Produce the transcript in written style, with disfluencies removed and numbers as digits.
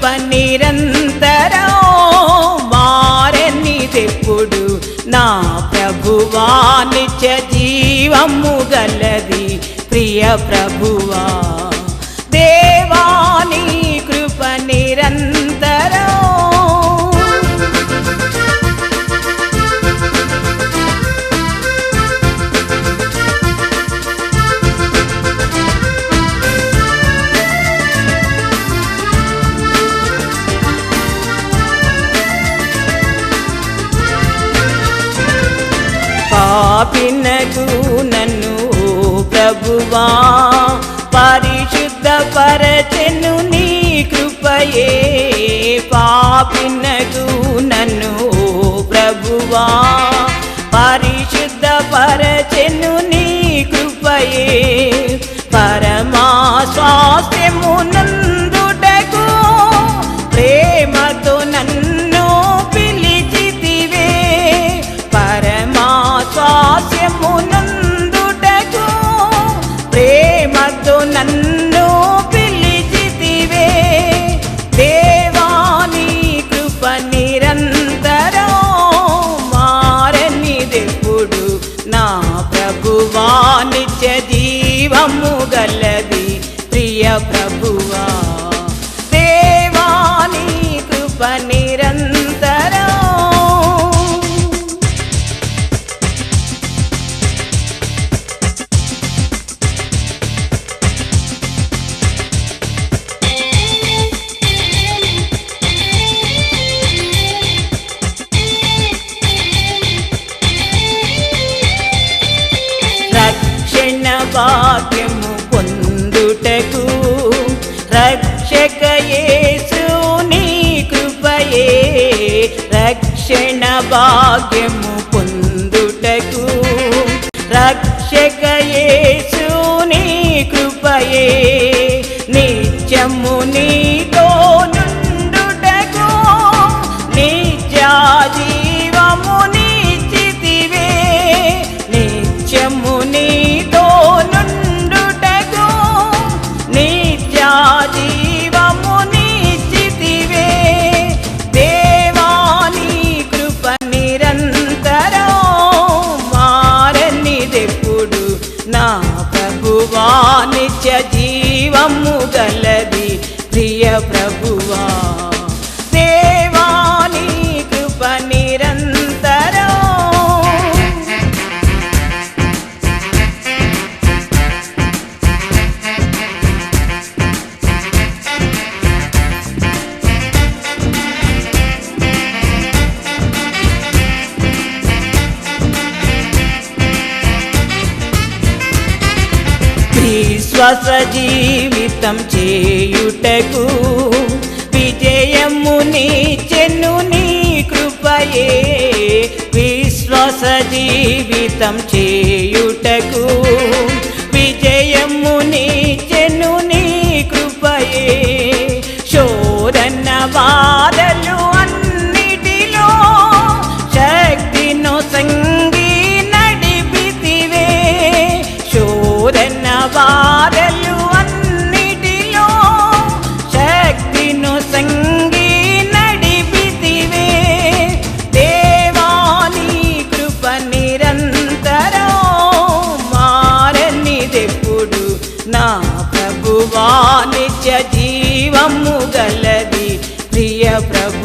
కృప నిరంతరం మారనిదెప్పుడు నా ప్రభువా నిత్య జీవము గలది ప్రియ ప్రభువా దేవా నీ కృప నిరంతరం పాపినగు నన్ను ప్రభువా పరిశుద్ధ పరచెను నీ కృపయే పాపినగు నన్ను ప్రభువా పరిశుద్ధ పరచెను నీ కృపయే పరమా స్వాస్థ్యము నందుటకు ప్రేమతో నన్ను పిలిచితివే పరమా స్వాస్థ్యము నందుటకు ప్రేమతో నన్ను పిలిచితివే దేవా నీ కృప నిరంతరం మారనిదెప్పుడు నా ప్రభువా నిత్య జీవము గలది ప్రియ ప్రభువా దేవా నీ కృప నిరంతరం రక్షణ భాగ్యము పొందుటకు రక్షక యేసు నీ కృపయే రక్షణ భాగ్యము పొందుటకు రక్షక యేసు నీ కృపయే నిత్యము నీతో నుండుటకు నిత్య జీవము నిచ్చితివే నిత్యము నీతో నుండుటకు నిత్య జీవము నిచ్చితివే దేవా నీ కృప నిరంతరం మారనిదెప్పుడు నా ప్రభువా నిత్య జీవము గలది ప్రియ ప్రభువా దేవా నీ కృప నిరంతరం విశ్వాస జీవితం చేయుటకు విజయము నీచెను నీ కృపయే విశ్వాస జీవితం చేయుటకు విజయము నీచెను నీ కృపయే శోధన బాధలు అన్నిటిలో శక్తిను సంగి నడిపితివే శోధన బాధలు అన్నిటిలో శక్తిను సంగి నడిపితివే దేవా నీ కృప నిరంతరం మారనిదెప్పుడు నా ప్రభువా నిత్య జీవము గలది ప్రియ ప్రభు